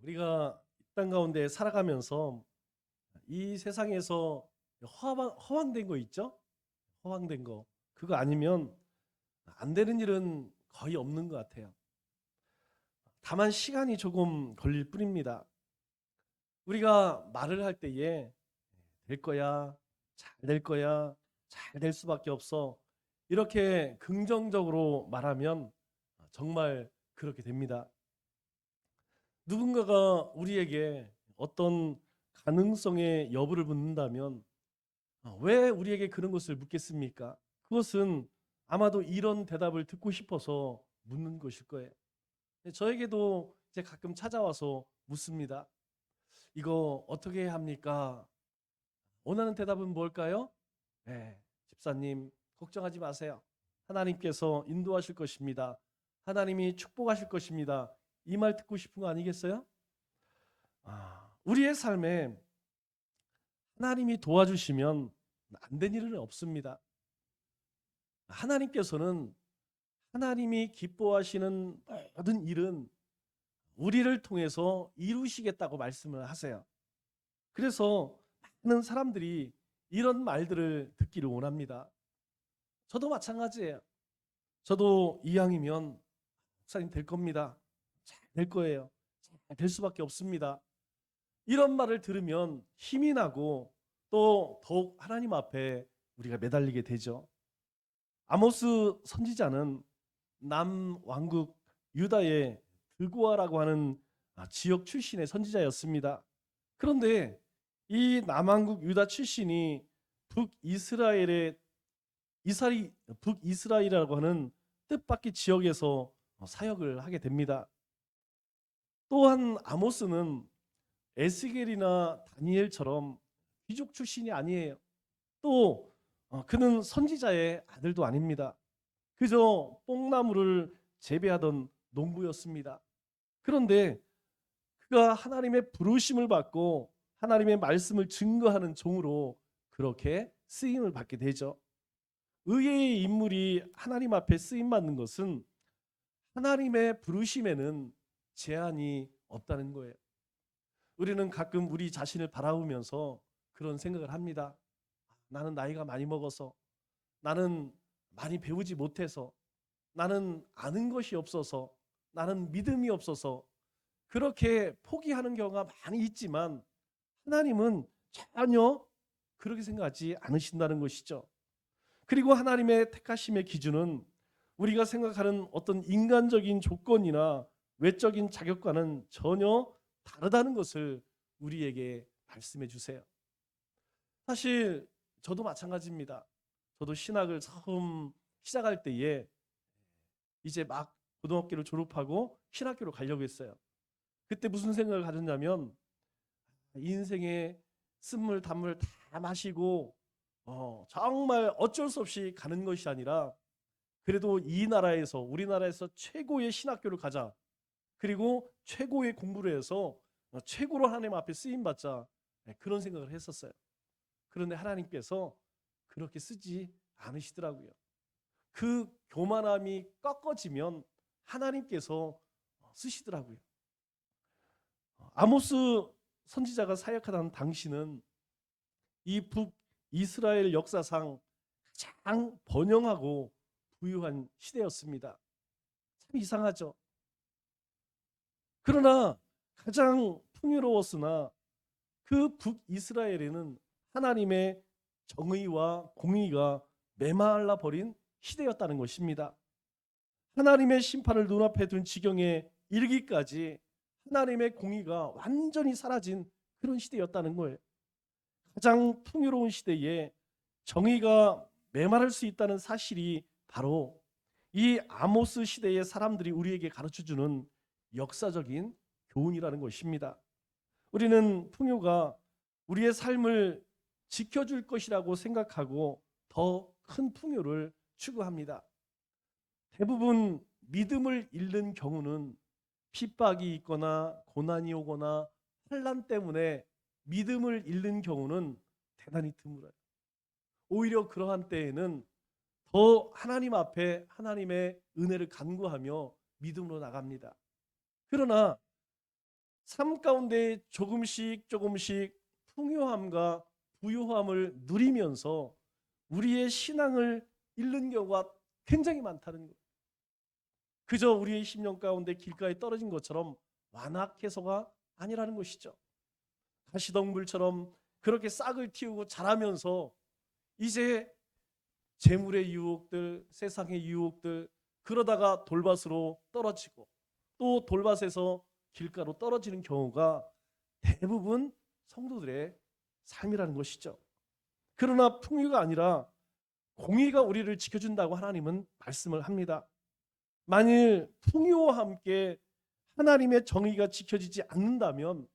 우리가 이 땅 가운데 살아가면서 이 세상에서 허황된 거 있죠? 허황된 거. 그거 아니면 안 되는 일은 거의 없는 것 같아요. 다만 시간이 조금 걸릴 뿐입니다. 우리가 말을 할 때에 될 거야, 잘 될 거야, 잘 될 수밖에 없어. 이렇게 긍정적으로 말하면 정말 그렇게 됩니다. 누군가가 우리에게 어떤 가능성의 여부를 묻는다면 왜 우리에게 그런 것을 묻겠습니까? 그것은 아마도 이런 대답을 듣고 싶어서 묻는 것일 거예요. 저에게도 이제 가끔 찾아와서 묻습니다. 이거 어떻게 해야 합니까? 원하는 대답은 뭘까요? 네, 집사님 걱정하지 마세요. 하나님께서 인도하실 것입니다. 하나님이 축복하실 것입니다. 이 말 듣고 싶은 거 아니겠어요? 우리의 삶에 하나님이 도와주시면 안 된 일은 없습니다. 하나님께서는 하나님이 기뻐하시는 모든 일은 우리를 통해서 이루시겠다고 말씀을 하세요. 그래서 많은 사람들이 이런 말들을 듣기를 원합니다. 저도 마찬가지예요. 저도 이왕이면 목사님 될 겁니다. 잘 될 거예요. 잘 될 수밖에 없습니다. 이런 말을 들으면 힘이 나고 또 더욱 하나님 앞에 우리가 매달리게 되죠. 아모스 선지자는 남왕국 유다의 드고아라고 하는 지역 출신의 선지자였습니다. 그런데 이 남왕국 유다 출신이 북이스라엘의 북이스라엘이라고 하는 뜻밖의 지역에서 사역을 하게 됩니다. 또한 아모스는 에스겔이나 다니엘처럼 귀족 출신이 아니에요. 또 그는 선지자의 아들도 아닙니다. 그저 뽕나무를 재배하던 농부였습니다. 그런데 그가 하나님의 부르심을 받고 하나님의 말씀을 증거하는 종으로 그렇게 쓰임을 받게 되죠. 의의 인물이 하나님 앞에 쓰임 받는 것은 하나님의 부르심에는 제한이 없다는 거예요. 우리는 가끔 우리 자신을 바라보면서 그런 생각을 합니다. 나는 나이가 많이 먹어서, 나는 많이 배우지 못해서, 나는 아는 것이 없어서, 나는 믿음이 없어서 그렇게 포기하는 경우가 많이 있지만 하나님은 전혀 그렇게 생각하지 않으신다는 것이죠. 그리고 하나님의 택하심의 기준은 우리가 생각하는 어떤 인간적인 조건이나 외적인 자격과는 전혀 다르다는 것을 우리에게 말씀해 주세요. 사실 저도 마찬가지입니다. 저도 신학을 처음 시작할 때에 이제 막 고등학교를 졸업하고 신학교로 가려고 했어요. 그때 무슨 생각을 가졌냐면 인생의 쓴물 단물 다 마시고 정말 어쩔 수 없이 가는 것이 아니라 그래도 이 나라에서 우리나라에서 최고의 신학교를 가자. 그리고 최고의 공부를 해서 최고로 하나님 앞에 쓰임 받자. 그런 생각을 했었어요. 그런데 하나님께서 그렇게 쓰지 않으시더라고요. 그 교만함이 꺾어지면 하나님께서 쓰시더라고요. 아모스 선지자가 사역하던 당시는 이 북이스라엘 역사상 가장 번영하고 부유한 시대였습니다. 참 이상하죠. 그러나 가장 풍요로웠으나 그 북이스라엘에는 하나님의 정의와 공의가 메말라 버린 시대였다는 것입니다. 하나님의 심판을 눈앞에 둔 지경에 이르기까지 하나님의 공의가 완전히 사라진 그런 시대였다는 거예요. 가장 풍요로운 시대에 정의가 메마를 수 있다는 사실이 바로 이 아모스 시대의 사람들이 우리에게 가르쳐주는 역사적인 교훈이라는 것입니다. 우리는 풍요가 우리의 삶을 지켜줄 것이라고 생각하고 더 큰 풍요를 추구합니다. 대부분 믿음을 잃는 경우는 핍박이 있거나 고난이 오거나 환난 때문에 믿음을 잃는 경우는 대단히 드물어요. 오히려 그러한 때에는 더 하나님 앞에 하나님의 은혜를 간구하며 믿음으로 나갑니다. 그러나 삶 가운데 조금씩 조금씩 풍요함과 부요함을 누리면서 우리의 신앙을 잃는 경우가 굉장히 많다는 거예요. 그저 우리의 심령 가운데 길가에 떨어진 것처럼 완악해서가 아니라는 것이죠. 가시덤불처럼 그렇게 싹을 틔우고 자라면서 이제 재물의 유혹들, 세상의 유혹들, 그러다가 돌밭으로 떨어지고 또 돌밭에서 길가로 떨어지는 경우가 대부분 성도들의 삶이라는 것이죠. 그러나 풍요가 아니라 공의가 우리를 지켜준다고 하나님은 말씀을 합니다. 만일 풍요와 함께 하나님의 정의가 지켜지지 않는다면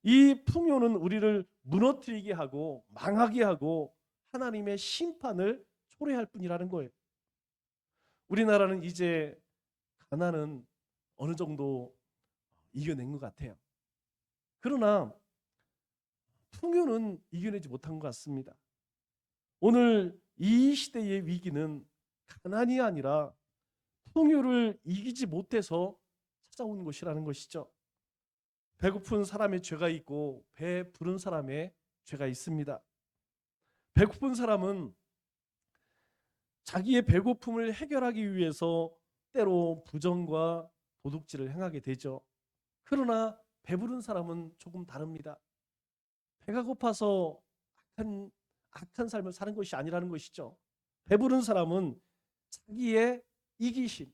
이 풍요는 우리를 무너뜨리게 하고 망하게 하고 하나님의 심판을 초래할 뿐이라는 거예요. 우리나라는 이제 가난은 어느 정도 이겨낸 것 같아요. 그러나 풍요는 이겨내지 못한 것 같습니다. 오늘 이 시대의 위기는 가난이 아니라 풍요를 이기지 못해서 찾아온 것이라는 것이죠. 배고픈 사람의 죄가 있고 배 부른 사람의 죄가 있습니다. 배고픈 사람은 자기의 배고픔을 해결하기 위해서 때로 부정과 도둑질을 행하게 되죠. 그러나 배부른 사람은 조금 다릅니다. 배가 고파서 악한 삶을 사는 것이 아니라는 것이죠. 배부른 사람은 자기의 이기심,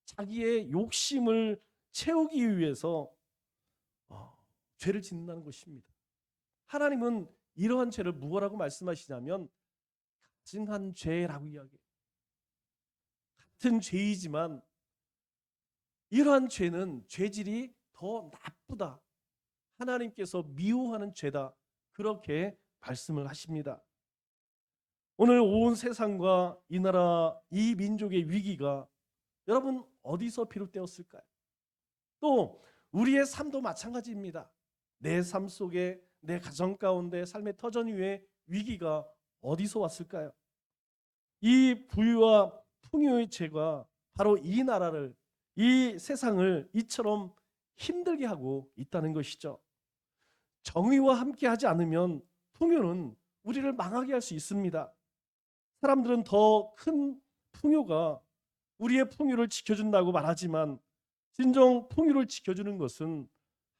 자기의 욕심을 채우기 위해서 죄를 짓는다는 것입니다. 하나님은 이러한 죄를 무엇라고 말씀하시냐면 가증한 죄라고 이야기해요. 같은 죄이지만 이러한 죄는 죄질이 더 나쁘다. 하나님께서 미워하는 죄다. 그렇게 말씀을 하십니다. 오늘 온 세상과 이 나라, 이 민족의 위기가 여러분 어디서 비롯되었을까요? 또 우리의 삶도 마찬가지입니다. 내 삶 속에, 내 가정 가운데, 삶의 터전 위에 위기가 어디서 왔을까요? 이 부유와 풍요의 죄가 바로 이 나라를, 이 세상을 이처럼 힘들게 하고 있다는 것이죠. 정의와 함께하지 않으면 풍요는 우리를 망하게 할 수 있습니다. 사람들은 더 큰 풍요가 우리의 풍요를 지켜준다고 말하지만 진정 풍요를 지켜주는 것은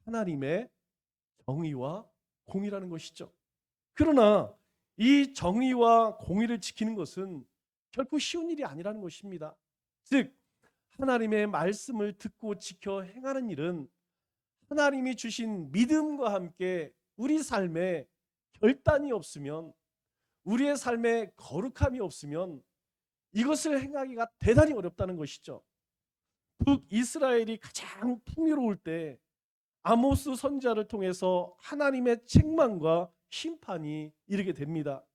하나님의 정의와 공의라는 것이죠. 그러나 이 정의와 공의를 지키는 것은 결코 쉬운 일이 아니라는 것입니다. 즉 하나님의 말씀을 듣고 지켜 행하는 일은 하나님이 주신 믿음과 함께 우리 삶에 결단이 없으면, 우리의 삶에 거룩함이 없으면 이것을 행하기가 대단히 어렵다는 것이죠. 북이스라엘이 가장 풍요로울 때 아모스 선지자를 통해서 하나님의 책망과 심판이 이르게 됩니다.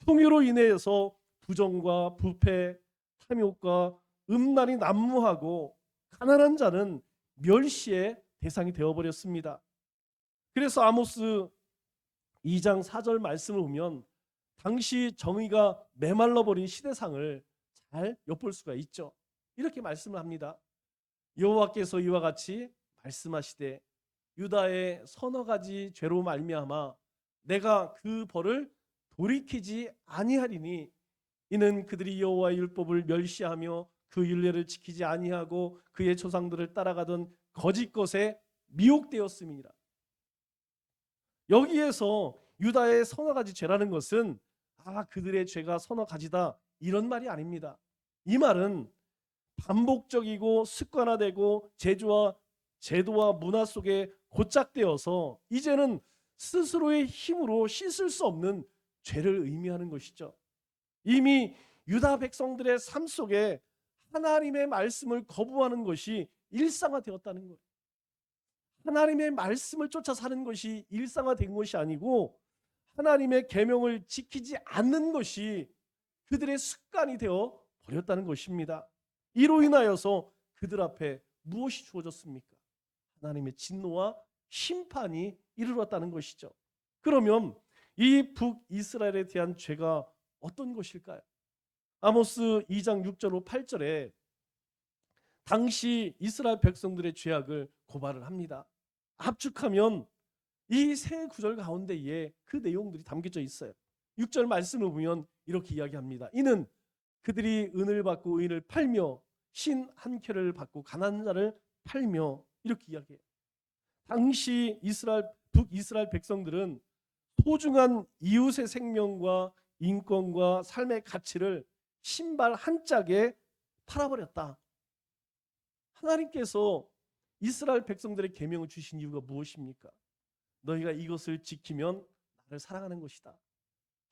풍요로 인해서 부정과 부패, 탐욕과 음란이 난무하고 가난한 자는 멸시의 대상이 되어버렸습니다. 그래서 아모스 2장 4절 말씀을 보면 당시 정의가 메말라버린 시대상을 잘 엿볼 수가 있죠. 이렇게 말씀을 합니다. 여호와께서 이와 같이 말씀하시되 유다의 서너 가지 죄로 말미암아 내가 그 벌을 돌이키지 아니하리니 이는 그들이 여호와의 율법을 멸시하며 그 율례를 지키지 아니하고 그의 조상들을 따라가던 거짓 것에 미혹되었음이니라. 여기에서 유다의 서너 가지 죄라는 것은 그들의 죄가 서너 가지다 이런 말이 아닙니다. 이 말은 반복적이고 습관화되고 제도와 문화 속에 고착되어서 이제는 스스로의 힘으로 씻을 수 없는 죄를 의미하는 것이죠. 이미 유다 백성들의 삶 속에 하나님의 말씀을 거부하는 것이 일상화되었다는 거예요. 하나님의 말씀을 쫓아 사는 것이 일상화된 것이 아니고 하나님의 계명을 지키지 않는 것이 그들의 습관이 되어 버렸다는 것입니다. 이로 인하여서 그들 앞에 무엇이 주어졌습니까? 하나님의 진노와 심판이 이르렀다는 것이죠. 그러면 이 북이스라엘에 대한 죄가 어떤 것일까요? 아모스 2장 6절로 8절에 당시 이스라엘 백성들의 죄악을 고발을 합니다. 압축하면 이 세 구절 가운데에 그 내용들이 담겨져 있어요. 6절 말씀을 보면 이렇게 이야기합니다. 이는 그들이 은을 받고 의인을 팔며 신 한 켤레를 받고 가난한 자를 팔며, 이렇게 이야기해요. 당시 북이스라엘 백성들은 소중한 이웃의 생명과 인권과 삶의 가치를 신발 한 짝에 팔아버렸다. 하나님께서 이스라엘 백성들의 계명을 주신 이유가 무엇입니까? 너희가 이것을 지키면 나를 사랑하는 것이다.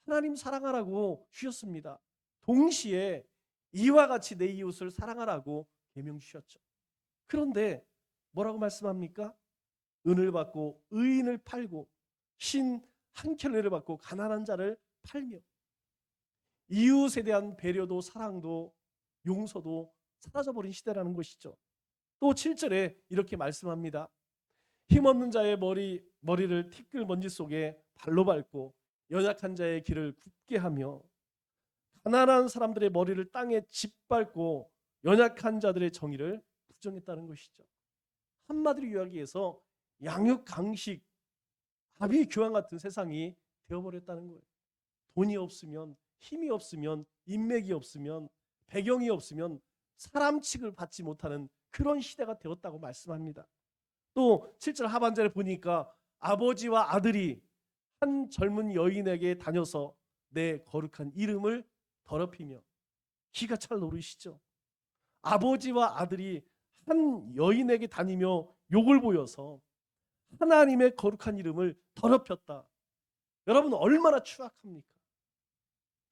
하나님 사랑하라고 주셨습니다. 동시에 이와 같이 내 이웃을 사랑하라고 계명 주셨죠. 그런데 뭐라고 말씀합니까? 은을 받고 의인을 팔고 신 한 켤레를 받고 가난한 자를 팔며, 이웃에 대한 배려도 사랑도 용서도 사라져버린 시대라는 것이죠. 또 7절에 이렇게 말씀합니다. 힘없는 자의 머리를 티끌 먼지 속에 발로 밟고 연약한 자의 길을 굽게 하며, 가난한 사람들의 머리를 땅에 짓밟고 연약한 자들의 정의를 부정했다는 것이죠. 한마디로 이야기해서 양육 강식, 아비 교환 같은 세상이 되어버렸다는 거예요. 돈이 없으면, 힘이 없으면, 인맥이 없으면, 배경이 없으면 사람 취급을 받지 못하는 그런 시대가 되었다고 말씀합니다. 또 7절 하반절에 보니까 아버지와 아들이 한 젊은 여인에게 다녀서 내 거룩한 이름을 더럽히며, 기가 찰 노릇이죠. 아버지와 아들이 한 여인에게 다니며 욕을 보여서 하나님의 거룩한 이름을 더럽혔다. 여러분 얼마나 추악합니까?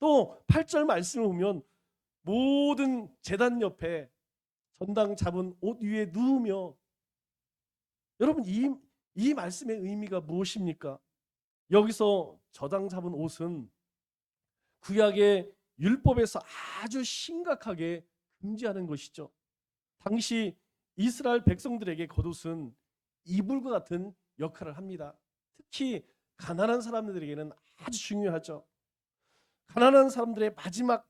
또 8절 말씀을 보면 모든 제단 옆에 전당 잡은 옷 위에 누우며, 여러분 이 말씀의 의미가 무엇입니까? 여기서 저당 잡은 옷은 구약의 율법에서 아주 심각하게 금지하는 것이죠. 당시 이스라엘 백성들에게 겉옷은 이불과 같은 역할을 합니다. 특히 가난한 사람들에게는 아주 중요하죠. 가난한 사람들의 마지막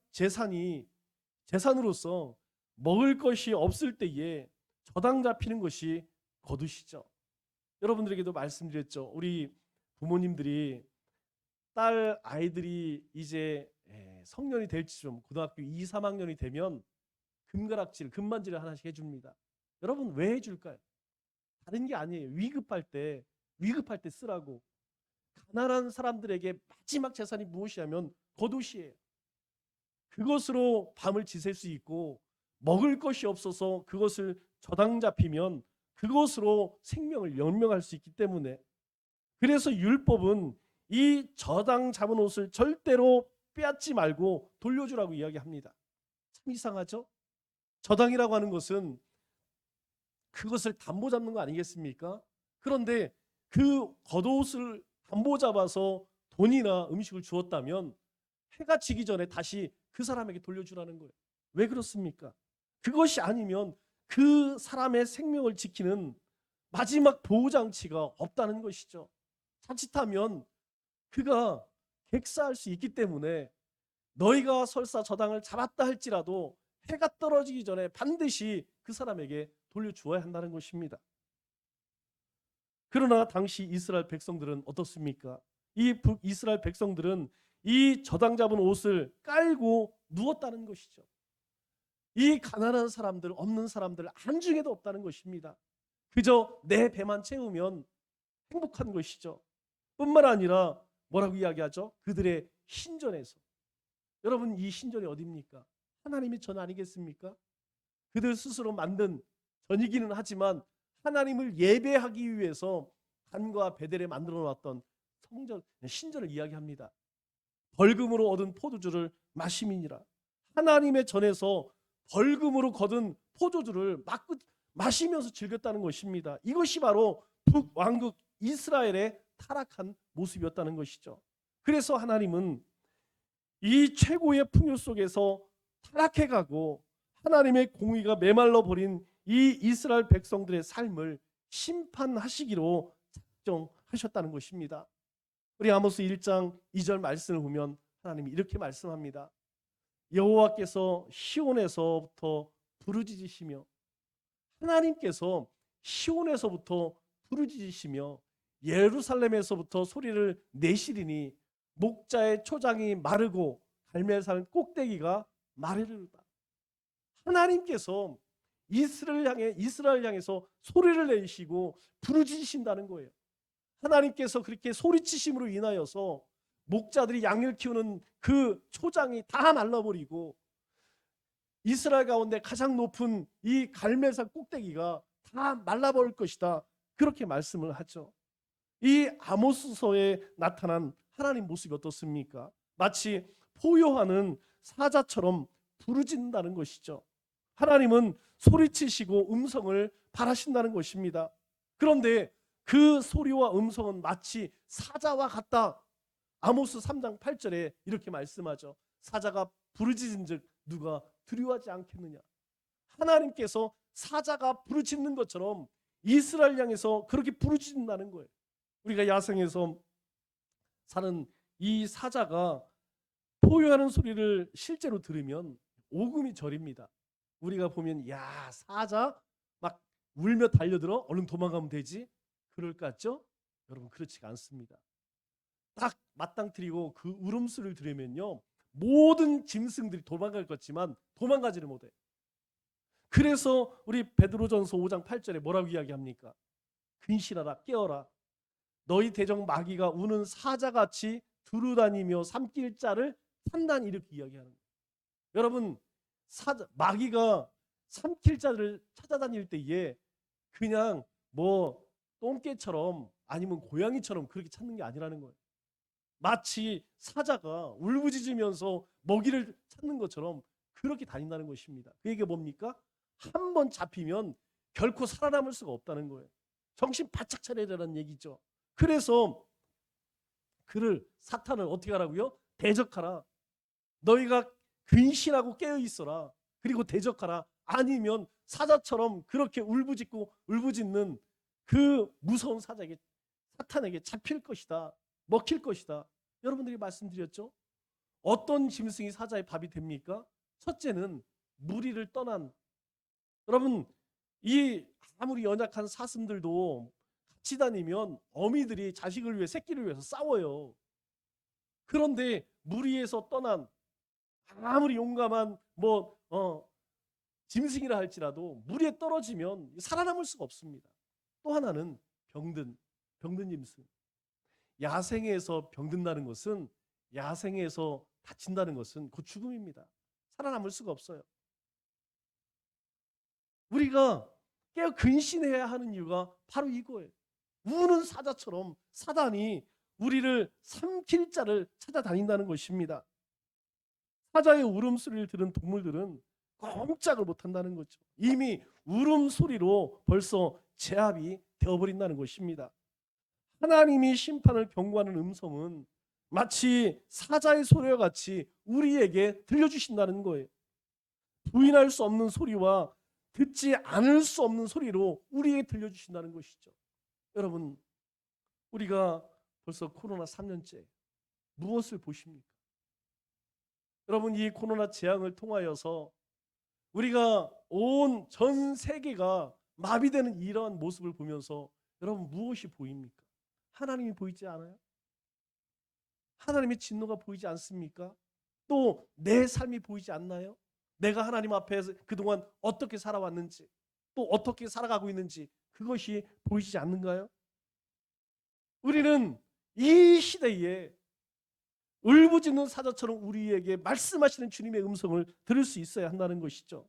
재산으로서 먹을 것이 없을 때에 저당 잡히는 것이 겉옷이죠. 여러분들에게도 말씀드렸죠. 우리 부모님들이 딸 아이들이 이제 성년이 될 즈음 고등학교 2, 3학년이 되면 금반지를 하나씩 해줍니다. 여러분 왜 해줄까요? 다른 게 아니에요. 위급할 때 쓰라고. 가난한 사람들에게 마지막 재산이 무엇이냐면 겉옷이에요. 그것으로 밤을 지샐 수 있고, 먹을 것이 없어서 그것을 저당 잡히면 그것으로 생명을 연명할 수 있기 때문에, 그래서 율법은 이 저당 잡은 옷을 절대로 빼앗지 말고 돌려주라고 이야기합니다. 참 이상하죠? 저당이라고 하는 것은 그것을 담보 잡는 거 아니겠습니까? 그런데 그 겉옷을 담보 잡아서 돈이나 음식을 주었다면 해가 지기 전에 다시 그 사람에게 돌려주라는 거예요. 왜 그렇습니까? 그것이 아니면 그 사람의 생명을 지키는 마지막 보호장치가 없다는 것이죠. 자칫하면 그가 객사할 수 있기 때문에 너희가 설사 저당을 잡았다 할지라도 해가 떨어지기 전에 반드시 그 사람에게 돌려주어야 한다는 것입니다. 그러나 당시 이스라엘 백성들은 어떻습니까? 이 북이스라엘 백성들은 이 저당 잡은 옷을 깔고 누웠다는 것이죠. 이 가난한 사람들, 없는 사람들 안중에도 없다는 것입니다. 그저 내 배만 채우면 행복한 것이죠. 뿐만 아니라 뭐라고 이야기하죠? 그들의 신전에서. 여러분 이 신전이 어디입니까? 하나님의 전 아니겠습니까? 그들 스스로 만든 전이기는 하지만 하나님을 예배하기 위해서 단과 베델에 만들어 놨던 신전을 이야기합니다. 벌금으로 얻은 포도주를 마심이니라. 하나님의 전에서 벌금으로 거둔 포도주를 마시면서 즐겼다는 것입니다. 이것이 바로 북왕국 이스라엘의 타락한 모습이었다는 것이죠. 그래서 하나님은 이 최고의 풍요 속에서 타락해가고 하나님의 공의가 메말라 버린 이 이스라엘 백성들의 삶을 심판하시기로 작정하셨다는 것입니다. 우리 아모스 1장 2절 말씀을 보면 하나님이 이렇게 말씀합니다. 여호와께서 시온에서부터 부르짖으시며, 하나님께서 시온에서부터 부르짖으시며 예루살렘에서부터 소리를 내시리니 목자의 초장이 마르고 갈멜산 꼭대기가 마르리로다. 하나님께서 이스라엘 향해서 소리를 내시고 부르짖으신다는 거예요. 하나님께서 그렇게 소리치심으로 인하여서 목자들이 양을 키우는 그 초장이 다 말라버리고 이스라엘 가운데 가장 높은 이 갈멜산 꼭대기가 다 말라버릴 것이다. 그렇게 말씀을 하죠. 이 아모스서에 나타난 하나님 모습이 어떻습니까? 마치 포효하는 사자처럼 부르짖는다는 것이죠. 하나님은 소리치시고 음성을 발하신다는 것입니다. 그런데 그 소리와 음성은 마치 사자와 같다. 아모스 3장 8절에 이렇게 말씀하죠. 사자가 부르짖은즉 누가 두려워하지 않겠느냐. 하나님께서 사자가 부르짖는 것처럼 이스라엘 향해서 그렇게 부르짖는다는 거예요. 우리가 야생에서 사는 이 사자가 포효하는 소리를 실제로 들으면 오금이 저립니다. 우리가 보면 야 사자 막 울며 달려들어 얼른 도망가면 되지 그럴 것 같죠? 여러분 그렇지가 않습니다. 딱 마땅뜨리고 그 울음소리를 들으면요 모든 짐승들이 도망갈 것 같지만 도망가지를 못해. 그래서 우리 베드로전서 5장 8절에 뭐라고 이야기합니까? 근신하라 깨어라 너희 대적 마귀가 우는 사자같이 두루다니며 삼킬 자를 산다니 이렇게 이야기하는 거예요. 여러분 마귀가 삼킬 자를 찾아다닐 때에 그냥 뭐 똥개처럼 아니면 고양이처럼 그렇게 찾는 게 아니라는 거예요. 마치 사자가 울부짖으면서 먹이를 찾는 것처럼 그렇게 다닌다는 것입니다. 그 얘기가 뭡니까? 한 번 잡히면 결코 살아남을 수가 없다는 거예요. 정신 바짝 차려야 되는 얘기죠. 그래서 사탄을 어떻게 하라고요? 대적하라. 너희가 근신하고 깨어 있어라. 그리고 대적하라. 아니면 사자처럼 그렇게 울부짖는 그 무서운 사탄에게 잡힐 것이다. 먹힐 것이다. 여러분들이 말씀드렸죠? 어떤 짐승이 사자의 밥이 됩니까? 첫째는 무리를 떠난 여러분 이 아무리 연약한 사슴들도 같이 다니면 어미들이 자식을 위해 새끼를 위해서 싸워요. 그런데 무리에서 떠난 아무리 용감한 짐승이라 할지라도 무리에 떨어지면 살아남을 수가 없습니다. 또 하나는 병든 짐승. 야생에서 병든다는 것은 야생에서 다친다는 것은 곧 죽음입니다. 살아남을 수가 없어요. 우리가 깨어 근신해야 하는 이유가 바로 이거예요. 우는 사자처럼 사단이 우리를 삼킬 자를 찾아다닌다는 것입니다. 사자의 울음소리를 들은 동물들은 꼼짝을 못한다는 거죠. 이미 울음소리로 벌써 제압이 되어버린다는 것입니다. 하나님이 심판을 경고하는 음성은 마치 사자의 소리와 같이 우리에게 들려주신다는 거예요. 부인할 수 없는 소리와 듣지 않을 수 없는 소리로 우리에게 들려주신다는 것이죠. 여러분 우리가 벌써 코로나 3년째 무엇을 보십니까? 여러분 이 코로나 재앙을 통하여서 우리가 온 전 세계가 마비되는 이러한 모습을 보면서 여러분 무엇이 보입니까? 하나님이 보이지 않아요? 하나님의 진노가 보이지 않습니까? 또 내 삶이 보이지 않나요? 내가 하나님 앞에서 그동안 어떻게 살아왔는지 또 어떻게 살아가고 있는지 그것이 보이지 않는가요? 우리는 이 시대에 울부짖는 사자처럼 우리에게 말씀하시는 주님의 음성을 들을 수 있어야 한다는 것이죠.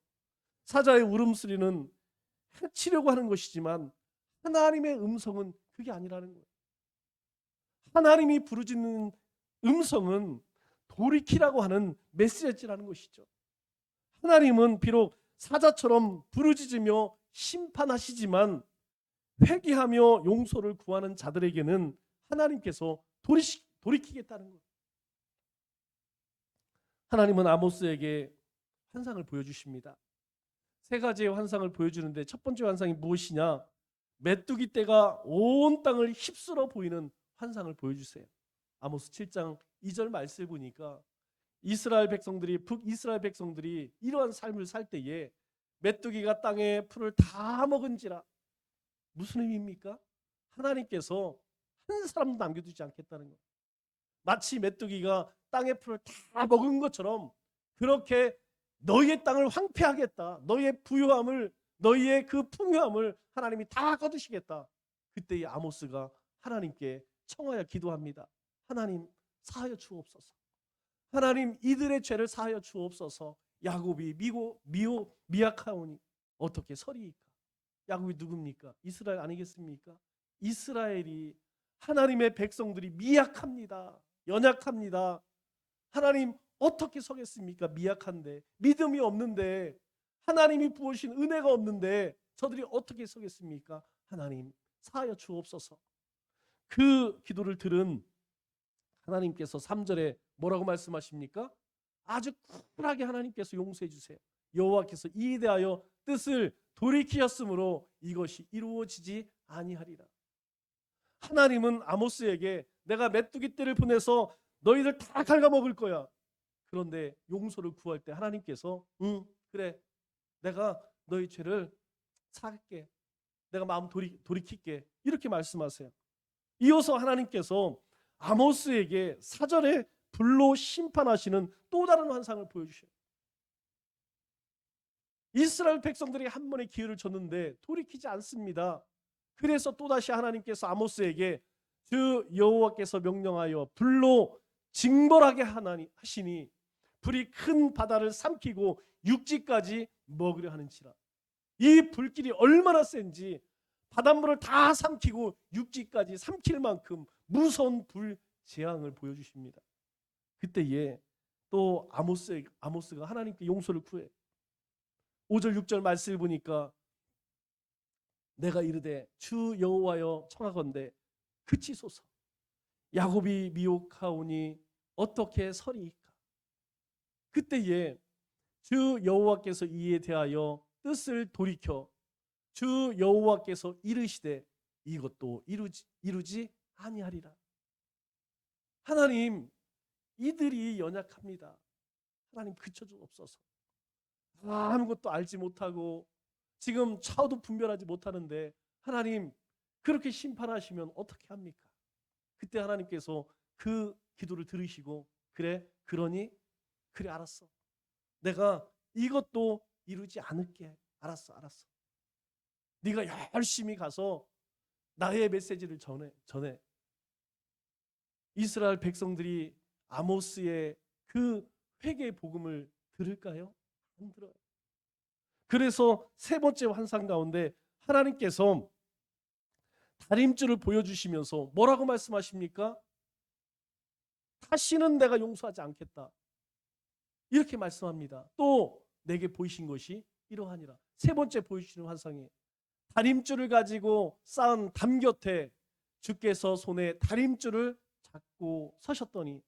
사자의 울음소리는 해치려고 하는 것이지만 하나님의 음성은 그게 아니라는 거예요. 하나님이 부르짖는 음성은 돌이키라고 하는 메시지라는 것이죠. 하나님은 비록 사자처럼 부르짖으며 심판하시지만 회개하며 용서를 구하는 자들에게는 하나님께서 돌이키겠다는 거예요. 하나님은 아모스에게 환상을 보여주십니다. 세 가지의 환상을 보여주는데 첫 번째 환상이 무엇이냐? 메뚜기 떼가 온 땅을 휩쓸어 보이는 환상을 보여주세요. 아모스 7장 2절 말씀을 보니까 북이스라엘 백성들이 이러한 삶을 살 때에 메뚜기가 땅의 풀을 다 먹은지라. 무슨 의미입니까? 하나님께서 한 사람도 남겨두지 않겠다는 거예요. 마치 메뚜기가 땅의 풀을 다 먹은 것처럼 그렇게 너희의 땅을 황폐하겠다. 너희의 부유함을, 너희의 그 풍요함을 하나님이 다 거두시겠다. 그때 이 아모스가 하나님께 청하여 기도합니다. 하나님 사하여 주옵소서. 하나님 이들의 죄를 사하여 주옵소서. 야곱이 미약하오니 어떻게 서리이까? 야곱이 누굽니까? 이스라엘 아니겠습니까? 이스라엘이 하나님의 백성들이 미약합니다. 연약합니다. 하나님 어떻게 서겠습니까? 미약한데, 믿음이 없는데, 하나님이 부으신 은혜가 없는데 저들이 어떻게 서겠습니까? 하나님 사하여 주옵소서. 그 기도를 들은 하나님께서 3절에 뭐라고 말씀하십니까? 아주 쿨하게 하나님께서 용서해 주세요. 여호와께서 이에 대하여 뜻을 돌이키셨으므로 이것이 이루어지지 아니하리라. 하나님은 아모스에게 내가 메뚜기 떼를 보내서 너희들 다 갉아먹을 거야. 그런데 용서를 구할 때 하나님께서 그래, 내가 너희 죄를 사할게. 내가 마음 돌이킬게. 이렇게 말씀하세요. 이어서 하나님께서 아모스에게 사절에 불로 심판하시는 또 다른 환상을 보여주셔요. 이스라엘 백성들이 한 번의 기회를 줬는데 돌이키지 않습니다. 그래서 또다시 하나님께서 아모스에게 주 여호와께서 명령하여 불로 징벌하게 하시니 불이 큰 바다를 삼키고 육지까지 먹으려 하는지라. 이 불길이 얼마나 센지 바닷물을 다 삼키고 육지까지 삼킬 만큼 무서운 불 재앙을 보여주십니다. 그때에 또 아모스가 하나님께 용서를 구해. 5절 6절 말씀을 보니까 내가 이르되 주 여호와여 청하건대 그치소서. 야곱이 미혹하오니 어떻게 서리이까? 그때에 주 여호와께서 이에 대하여 뜻을 돌이켜 주 여호와께서 이르시되 이것도 이루지 아니하리라. 하나님 이들이 연약합니다. 하나님 그쳐주옵소서. 아무것도 알지 못하고 지금 차도 분별하지 못하는데 하나님 그렇게 심판하시면 어떻게 합니까? 그때 하나님께서 그 기도를 들으시고 그래 그러니 그래 알았어. 내가 이것도 이루지 않을게. 알았어. 네가 열심히 가서 나의 메시지를 전해. 이스라엘 백성들이 아모스의 그 회개의 복음을 들을까요? 안 들어요. 그래서 세 번째 환상 가운데 하나님께서 다림줄을 보여주시면서 뭐라고 말씀하십니까? 다시는 내가 용서하지 않겠다. 이렇게 말씀합니다. 또 내게 보이신 것이 이러하니라. 세 번째 보여주시는 환상이에요. 다림줄을 가지고 쌓은 담 곁에 주께서 손에 다림줄을 잡고 서셨더니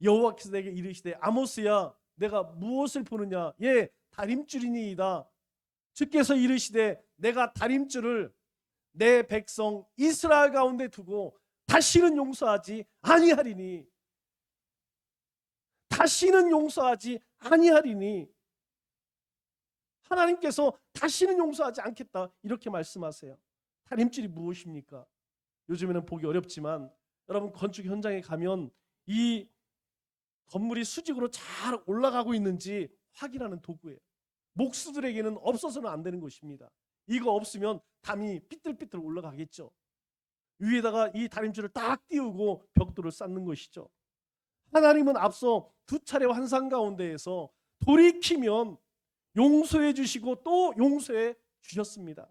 여호와께서 내게 이르시되 아모스야 내가 무엇을 보느냐? 예 다림줄이니이다. 주께서 이르시되 내가 다림줄을 내 백성 이스라엘 가운데 두고 다시는 용서하지 아니하리니. 다시는 용서하지 아니하리니. 하나님께서 다시는 용서하지 않겠다 이렇게 말씀하세요. 다림줄이 무엇입니까? 요즘에는 보기 어렵지만 여러분 건축 현장에 가면 이 건물이 수직으로 잘 올라가고 있는지 확인하는 도구예요. 목수들에게는 없어서는 안 되는 것입니다. 이거 없으면 담이 삐뚤삐뚤 올라가겠죠. 위에다가 이 다림줄을 딱 띄우고 벽돌을 쌓는 것이죠. 하나님은 앞서 두 차례 환상 가운데에서 돌이키면 용서해 주시고 또 용서해 주셨습니다.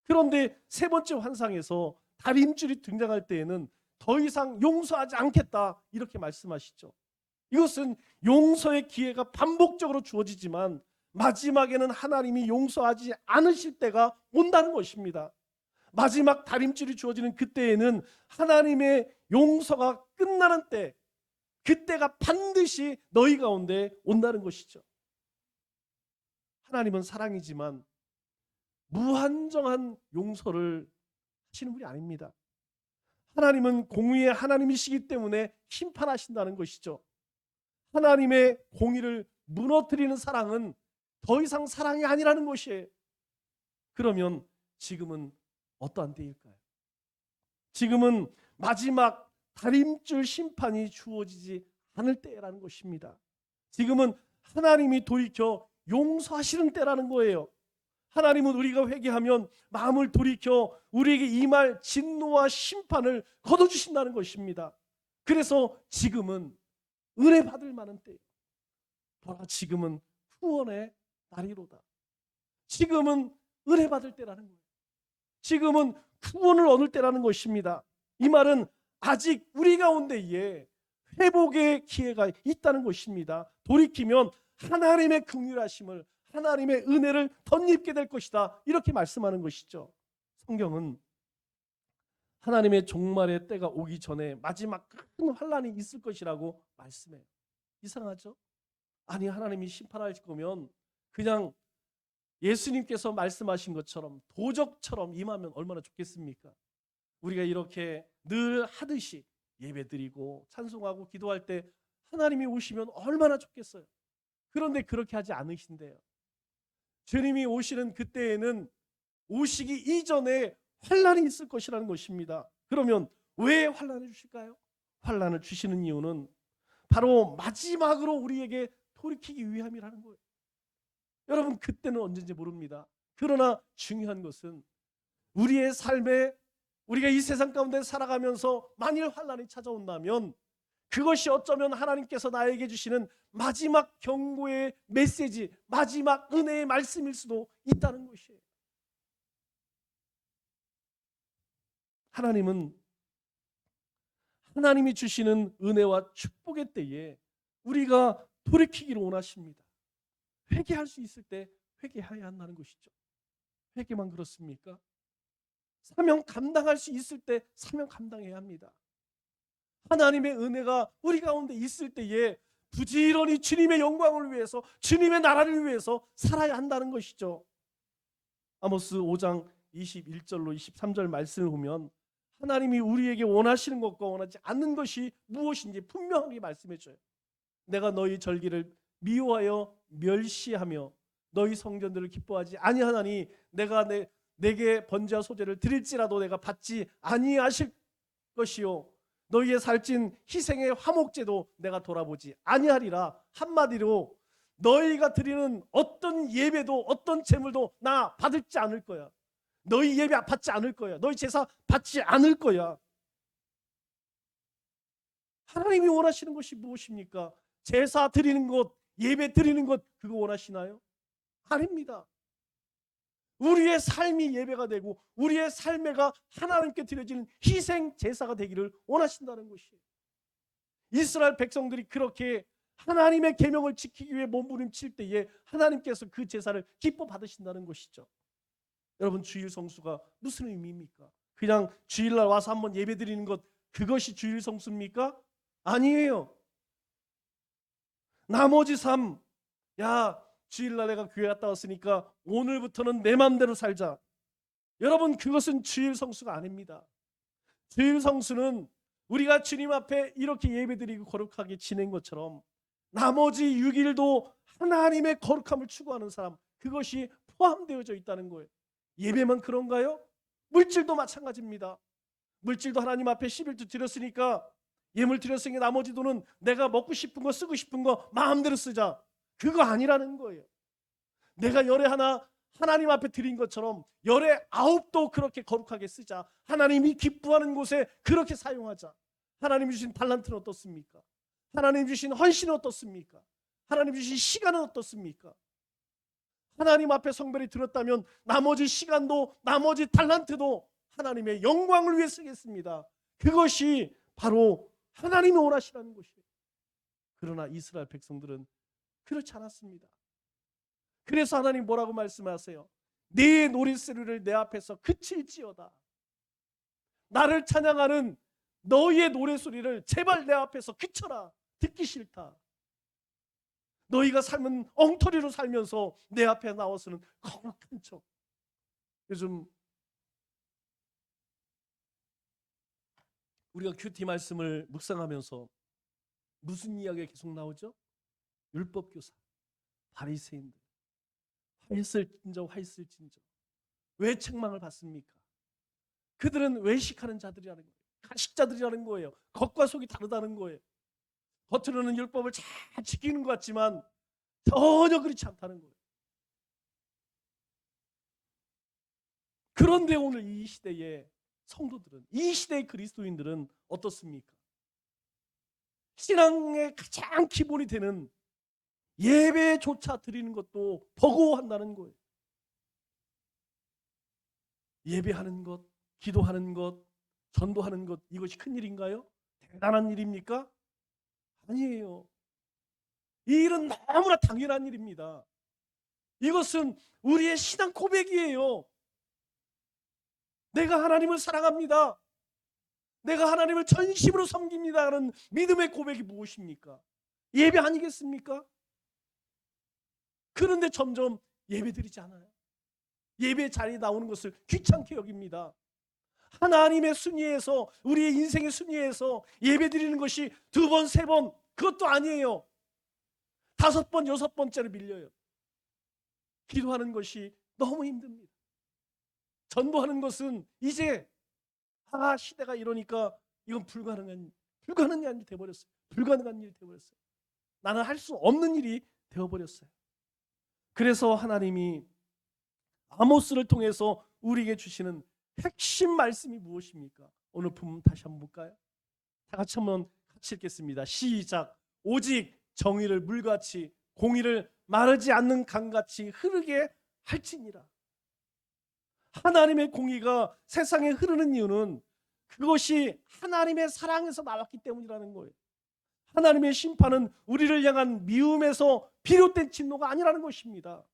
그런데 세 번째 환상에서 다림줄이 등장할 때에는 더 이상 용서하지 않겠다 이렇게 말씀하시죠. 이것은 용서의 기회가 반복적으로 주어지지만 마지막에는 하나님이 용서하지 않으실 때가 온다는 것입니다. 마지막 다림줄이 주어지는 그때에는 하나님의 용서가 끝나는 때, 그때가 반드시 너희 가운데 온다는 것이죠. 하나님은 사랑이지만 무한정한 용서를 하시는 분이 아닙니다. 하나님은 공의의 하나님이시기 때문에 심판하신다는 것이죠. 하나님의 공의를 무너뜨리는 사랑은 더 이상 사랑이 아니라는 것이에요. 그러면 지금은 어떠한 때일까요? 지금은 마지막 다림줄 심판이 주어지지 않을 때라는 것입니다. 지금은 하나님이 돌이켜 용서하시는 때라는 거예요. 하나님은 우리가 회개하면 마음을 돌이켜 우리에게 임할 진노와 심판을 거둬주신다는 것입니다. 그래서 지금은 은혜 받을 만한 때예요. 보라, 지금은 후원의 날이로다. 지금은 은혜 받을 때라는 거예요. 지금은 구원을 얻을 때라는 것입니다. 이 말은 아직 우리 가운데에 회복의 기회가 있다는 것입니다. 돌이키면 하나님의 긍휼하심을, 하나님의 은혜를 덧입게 될 것이다, 이렇게 말씀하는 것이죠. 성경은 하나님의 종말의 때가 오기 전에 마지막 큰 환란이 있을 것이라고 말씀해요. 이상하죠? 아니, 하나님이 심판할 거면 그냥 예수님께서 말씀하신 것처럼 도적처럼 임하면 얼마나 좋겠습니까? 우리가 이렇게 늘 하듯이 예배드리고 찬송하고 기도할 때 하나님이 오시면 얼마나 좋겠어요. 그런데 그렇게 하지 않으신대요. 주님이 오시는 그때에는 오시기 이전에 환란이 있을 것이라는 것입니다. 그러면 왜 환란을 주실까요? 환란을 주시는 이유는 바로 마지막으로 우리에게 돌이키기 위함이라는 거예요. 여러분, 그때는 언제인지 모릅니다. 그러나 중요한 것은 우리의 삶에, 우리가 이 세상 가운데 살아가면서 만일 환란이 찾아온다면 그것이 어쩌면 하나님께서 나에게 주시는 마지막 경고의 메시지, 마지막 은혜의 말씀일 수도 있다는 것이에요. 하나님은 하나님이 주시는 은혜와 축복의 때에 우리가 돌이키기를 원하십니다. 회개할 수 있을 때 회개해야 한다는 것이죠. 회개만 그렇습니까? 사명 감당할 수 있을 때 사명 감당해야 합니다. 하나님의 은혜가 우리 가운데 있을 때에 부지런히 주님의 영광을 위해서, 주님의 나라를 위해서 살아야 한다는 것이죠. 아모스 5장 21절로 23절 말씀을 보면 하나님이 우리에게 원하시는 것과 원하지 않는 것이 무엇인지 분명하게 말씀해 줘요. 내가 너희 절기를 미워하여 멸시하며 너희 성전들을 기뻐하지 아니하나니 내가 내게 번제와 소제를 드릴지라도 내가 받지 아니하실 것이요 너희의 살찐 희생의 화목제도 내가 돌아보지 아니하리라. 한마디로 너희가 드리는 어떤 예배도 어떤 제물도 나 받지 않을 거야. 너희 예배 받지 않을 거야. 너희 제사 받지 않을 거야. 하나님이 원하시는 것이 무엇입니까? 제사 드리는 것, 예배 드리는 것, 그거 원하시나요? 아닙니다. 우리의 삶이 예배가 되고 우리의 삶애가 하나님께 드려지는 희생 제사가 되기를 원하신다는 것이에요. 이스라엘 백성들이 그렇게 하나님의 계명을 지키기 위해 몸부림칠 때에 하나님께서 그 제사를 기뻐 받으신다는 것이죠. 여러분, 주일 성수가 무슨 의미입니까? 그냥 주일날 와서 한번 예배 드리는 것, 그것이 주일 성수입니까? 아니에요. 나머지 삶, 야, 주일날 내가 교회 갔다 왔으니까 오늘부터는 내 마음대로 살자. 여러분, 그것은 주일 성수가 아닙니다. 주일 성수는 우리가 주님 앞에 이렇게 예배드리고 거룩하게 지낸 것처럼 나머지 6일도 하나님의 거룩함을 추구하는 사람, 그것이 포함되어져 있다는 거예요. 예배만 그런가요? 물질도 마찬가지입니다. 물질도 하나님 앞에 11조 드렸으니까, 예물 드렸으니까 나머지 돈은 내가 먹고 싶은 거 쓰고 싶은 거 마음대로 쓰자. 그거 아니라는 거예요. 내가 열에 하나 하나님 앞에 드린 것처럼 열에 9도 그렇게 거룩하게 쓰자. 하나님이 기뻐하는 곳에 그렇게 사용하자. 하나님 주신 달란트는 어떻습니까? 하나님 주신 헌신은 어떻습니까? 하나님 주신 시간은 어떻습니까? 하나님 앞에 성별이 들었다면 나머지 시간도 나머지 달란트도 하나님의 영광을 위해 쓰겠습니다. 그것이 바로 하나님이 원하시라는 것이에요. 그러나 이스라엘 백성들은 그렇지 않았습니다. 그래서 하나님 뭐라고 말씀하세요? 네 노랫소리를 내 앞에서 그칠지어다. 나를 찬양하는 너희의 노랫소리를 제발 내 앞에서 그쳐라. 듣기 싫다. 너희가 삶은 엉터리로 살면서 내 앞에 나와서는 거룩한 척. 요즘 우리가 큐티 말씀을 묵상하면서 무슨 이야기가 계속 나오죠? 율법교사, 바리새인들, 화했을진저 왜 책망을 받습니까? 그들은 외식하는 자들이라는 거예요. 가식자들이라는 거예요. 겉과 속이 다르다는 거예요. 겉으로는 율법을 잘 지키는 것 같지만 전혀 그렇지 않다는 거예요. 그런데 오늘 이 시대의 성도들은, 이 시대의 그리스도인들은 어떻습니까? 신앙의 가장 기본이 되는 예배조차 드리는 것도 버거워한다는 거예요. 예배하는 것, 기도하는 것, 전도하는 것, 이것이 큰 일인가요? 대단한 일입니까? 아니에요. 이 일은 너무나 당연한 일입니다. 이것은 우리의 신앙 고백이에요. 내가 하나님을 사랑합니다. 내가 하나님을 전심으로 섬깁니다 하는 믿음의 고백이 무엇입니까? 예배 아니겠습니까? 그런데 점점 예배 드리지 않아요. 예배 자리에 나오는 것을 귀찮게 여깁니다. 하나님의 순위에서, 우리의 인생의 순위에서 예배 드리는 것이 2번, 3번, 그것도 아니에요. 5번, 6번째로 밀려요. 기도하는 것이 너무 힘듭니다. 전도하는 것은 이제 시대가 이러니까 이건 불가능한 일이 되어버렸어요. 불가능한 일이 되어버렸어요. 나는 할 수 없는 일이 되어버렸어요. 그래서 하나님이 아모스를 통해서 우리에게 주시는 핵심 말씀이 무엇입니까? 오늘 본문 다시 한번 볼까요? 다 같이 한번 같이 읽겠습니다. 시작. 오직 정의를 물같이 공의를 마르지 않는 강같이 흐르게 할지니라. 하나님의 공의가 세상에 흐르는 이유는 그것이 하나님의 사랑에서 나왔기 때문이라는 거예요. 하나님의 심판은 우리를 향한 미움에서 비롯된 진노가 아니라는 것입니다.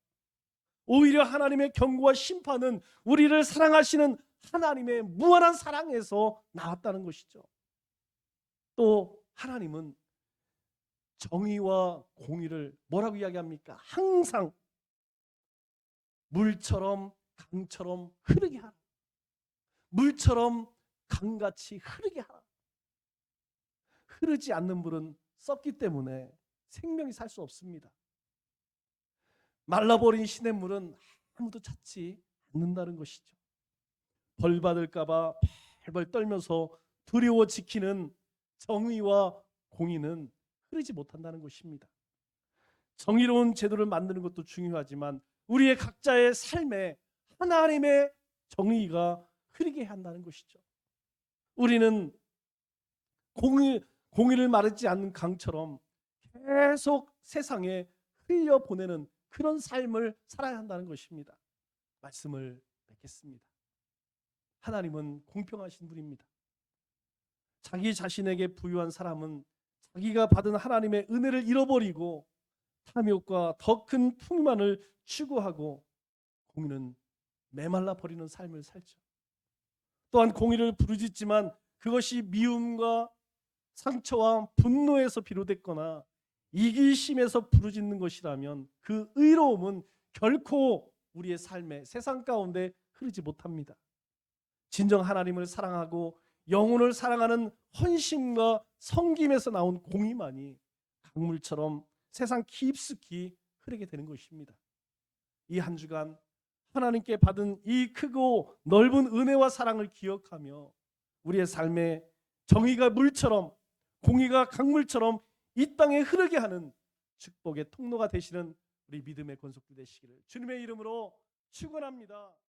오히려 하나님의 경고와 심판은 우리를 사랑하시는 하나님의 무한한 사랑에서 나왔다는 것이죠. 또 하나님은 정의와 공의를 뭐라고 이야기합니까? 항상 물처럼 강처럼 흐르게 하라. 물처럼 강같이 흐르게 하라. 흐르지 않는 물은 썩기 때문에 생명이 살 수 없습니다. 말라버린 시냇물은 아무도 찾지 않는다는 것이죠. 벌 받을까 봐 벌벌 떨면서 두려워 지키는 정의와 공의는 흐르지 못한다는 것입니다. 정의로운 제도를 만드는 것도 중요하지만 우리의 각자의 삶에 하나님의 정의가 흐르게 한다는 것이죠. 우리는 공의를 마르지 않는 강처럼 계속 세상에 흘려보내는 그런 삶을 살아야 한다는 것입니다. 말씀을 맺겠습니다. 하나님은 공평하신 분입니다. 자기 자신에게 부유한 사람은 자기가 받은 하나님의 은혜를 잃어버리고 탐욕과 더 큰 풍만을 추구하고 공의는 메말라 버리는 삶을 살죠. 또한 공의를 부르짖지만 그것이 미움과 상처와 분노에서 비롯됐거나 이기심에서 부르짖는 것이라면 그 의로움은 결코 우리의 삶에 세상 가운데 흐르지 못합니다. 진정 하나님을 사랑하고 영혼을 사랑하는 헌신과 섬김에서 나온 공의만이 강물처럼 세상 깊숙이 흐르게 되는 것입니다. 이 한 주간 하나님께 받은 이 크고 넓은 은혜와 사랑을 기억하며 우리의 삶에 정의가 물처럼 공의가 강물처럼 이 땅에 흐르게 하는 축복의 통로가 되시는 우리 믿음의 권속들 되시기를 주님의 이름으로 축원합니다.